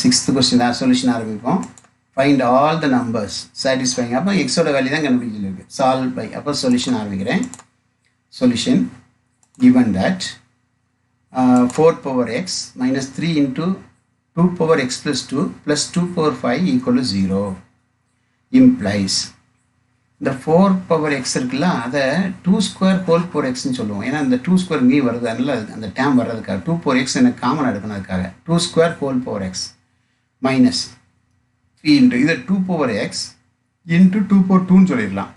6th question தான் solution ஆரம்பிப்போம். Find all the numbers satisfying. அப்போ எக்ஸோட வேல்யூ தான் கண்டுபிடிச்சிருக்கு. Solve by. அப்போ சொல்யூஷன் ஆரம்பிக்கிறேன். Solution given that 4 power x minus 3 into 2 power x plus 2 plus 2 power 5 equal to 0 implies இந்த 4 power x இருக்குல்ல அதை 2 square whole power xன்னு சொல்லுவோம். ஏன்னா இந்த 2 square இங்கே வருது, அதனால அந்த டேம் வர்றதுக்காக 2 power x எனக்கு common எடுக்கணுதுக்காக 2 square whole power x minus 3 into இது 2 power x into 2 power 2ன்னு சொல்லிடலாம்,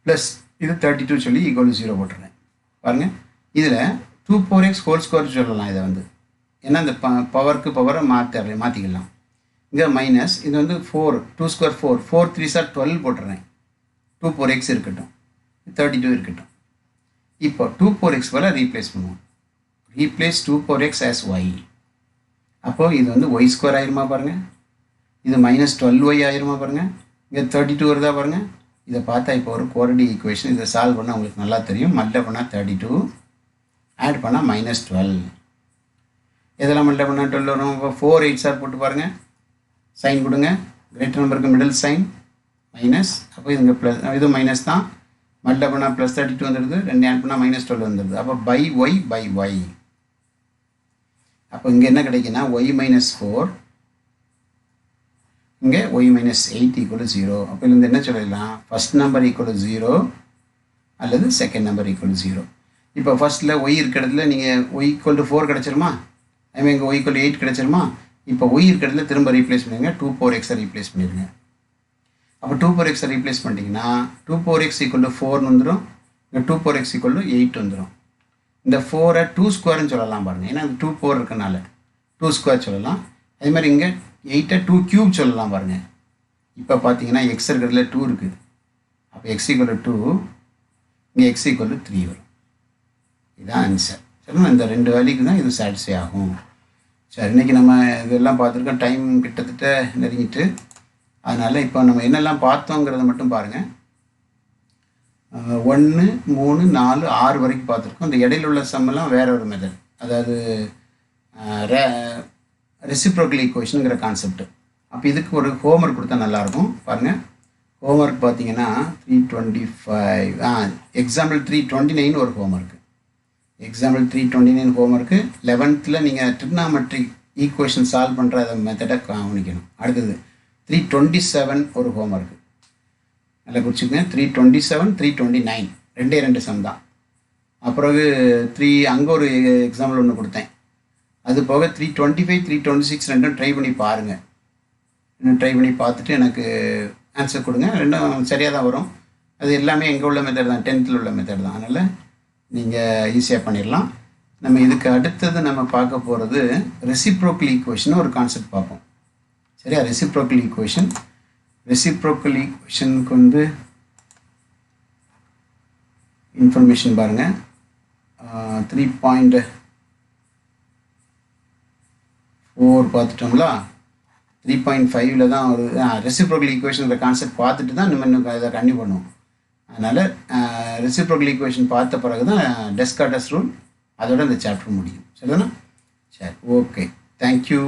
ப்ளஸ் இது 32 சொல்லி ஈக்குவல் டு 0 போட்டுருக்கேன். பாருங்கள், இதில் 2 power x ஹோல் ஸ்கொயர் சொல்லலாம். இதை வந்து ஏன்னா இந்த பவருக்கு பவரை மாற்றிக்கலாம். இங்கே மைனஸ் இது வந்து 4 2 square 4 4 3s are 12 போட்டுறேன். 2 power x இருக்கட்டும், 32 இருக்கட்டும். இப்போ 2 power x வர ரீப்ளேஸ் பண்ணுவோம். Replace 2 power x as y. அப்போது இது வந்து y ஸ்கொயர் ஆயிருமா பாருங்கள், இது மைனஸ் 12y ஆயிருமா பாருங்கள், இங்கே 32 வருதா பாருங்கள். இதை பார்த்தா இப்போ ஒரு குவாட்ரேட்டிக் ஈக்குவேஷன். இதை சால்வ் பண்ணால் உங்களுக்கு நல்லா தெரியும். மல்டிப்ளை பண்ணால் 32, ஆட் பண்ணால் மைனஸ் 12. எதெல்லாம் மல்டிப்ளை பண்ணால் 12 வரும்? இப்போ 4 8s ஆர் போட்டு பாருங்கள், சைன் கொடுங்க. கிரேட்டர் நம்பருக்கு மிடில் சைன் மைனஸ். அப்போ இதுங்க ப்ளஸ், இது மைனஸ் தான். மல்டிப்ளை பண்ணால் ப்ளஸ் 32 வந்துடுது, 2 ஆட் பண்ணால் மைனஸ் 12 வந்துடுது. அப்போ பை ஒய். அப்போ இங்கே என்ன கிடைக்குன்னா y மைனஸ் 4, இங்கே y மைனஸ் 8 ஈக்குவல் டு 0. அப்போ இதுலேருந்து என்ன சொல்லிடலாம்? ஃபஸ்ட் நம்பர் ஈக்குவல் டு 0 அல்லது செகண்ட் நம்பர் ஈக்குவல் டு 0. இப்போ ஃபஸ்ட்டில் y இருக்க இடத்துல நீங்கள் y ஈக்குவல் டு 4 கிடச்சிருமா, ஐ இங்கே y ஈக்குவல் டு 8 கிடச்சிருமா. இப்போ y இருக்க இடத்துல திரும்ப ரீப்ளேஸ் பண்ணிடுங்க, 2 power x ரீப்ளேஸ் பண்ணிடுங்க. அப்போ 2 power x ரீப்ளேஸ் பண்ணிட்டீங்கன்னா 2 power x ஈக்குவல் டு 4 வந்துடும், இங்கே 2 power x ஈக்குவல் டு 8 வந்துடும். இந்த 4 2 ஸ்கொயர்னு சொல்லலாம் பாருங்கள், ஏன்னா 2 power இருக்கனால 2 ஸ்கொயர் சொல்லலாம். அதே மாதிரி இங்கே 8 2 கியூப் சொல்லலாம் பாருங்கள். இப்போ பார்த்தீங்கன்னா எக்ஸ் இருக்கிறதுல 2 இருக்குது. அப்போ எக்ஸ் ஈக்குவல் டு 2, இங்கே எக்ஸ் ஈக்குவல் டு 3 வரும். இதுதான் ஆன்சர். சரி, இந்த 2 வேல்யூக்கு தான் இது சாட்டிஸ்ஃபை ஆகும். சரி, இன்றைக்கி நம்ம இதெல்லாம் பார்த்துருக்கோம். டைம் கிட்டத்தட்ட நெருங்கிட்டு, அதனால் இப்போ நம்ம என்னெல்லாம் பார்த்தோங்கிறத மட்டும் பாருங்கள். 1 3 4 6 வரைக்கும் பார்த்துருக்கோம். இந்த இடையில உள்ள சம்மெல்லாம் வேற ஒரு மெத்தட், அதாவது ரெசிப்ரோக்கல் ஈக்குவேஷனுங்கிற கான்செப்ட். அப்போ இதுக்கு ஒரு ஹோம்ஒர்க் கொடுத்தா நல்லாயிருக்கும். பாருங்கள், ஹோம்ஒர்க் பார்த்தீங்கன்னா 325 எக்ஸாம்பிள் 329 ஒரு ஹோம்ஒர்க்கு. எக்ஸாம்பிள் 329 ஹோம்ஒர்க்கு 11th நீங்கள் ட்ரிக்னாமெட்ரிக் ஈக்குவேஷன் சால்வ் பண்ணுற அதை மெத்தடை கவனிக்கணும். அடுத்தது 327 ஒரு ஹோம்ஒர்க்கு. நல்லா குறிச்சிக்கங்க. 327 329 2 சம் தான். அப்புறம் 3 அங்கே ஒரு எக்ஸாம்பிள் ஒன்று கொடுத்தேன். அது போக 325 326 ரெண்டும் ட்ரை பண்ணி பாருங்கள். இன்னும் ட்ரை பண்ணி பார்த்துட்டு எனக்கு ஆன்சர் கொடுங்க. ரெண்டும் சரியாக தான் வரும். அது எல்லாமே எங்கே உள்ள மெத்தட் தான், 10th உள்ள மெத்தட் தான். அதனால் நீங்கள் ஈஸியாக பண்ணிடலாம். நம்ம இதுக்கு அடுத்தது நம்ம பார்க்க போகிறது ரெசிப்ரோக்கல் ஈக்குவேஷன் ஒரு கான்செப்ட் பார்ப்போம். சரியா? ரெசிப்ரோக்கல் ஈக்குவேஷனுக்கு வந்து இன்ஃபர்மேஷன் பாருங்கள். 3.4 பார்த்துட்டோங்களா? 3.5ல் தான் ஒரு ரெசிப்ரோக்கல் ஈக்குவேஷன் கான்செப்ட் பார்த்துட்டு தான் நம்ம இன்னும் இதை கண்டினியூ பண்ணுவோம். அதனால் ரெசிப்ரோக்கல் ஈக்குவேஷன் பார்த்த பிறகு தான் டெஸ்கார்டஸ் ரூல், அதோட இந்த சாப்டர் முடியும். சரிதானா? சரி, ஓகே, தேங்க்யூ.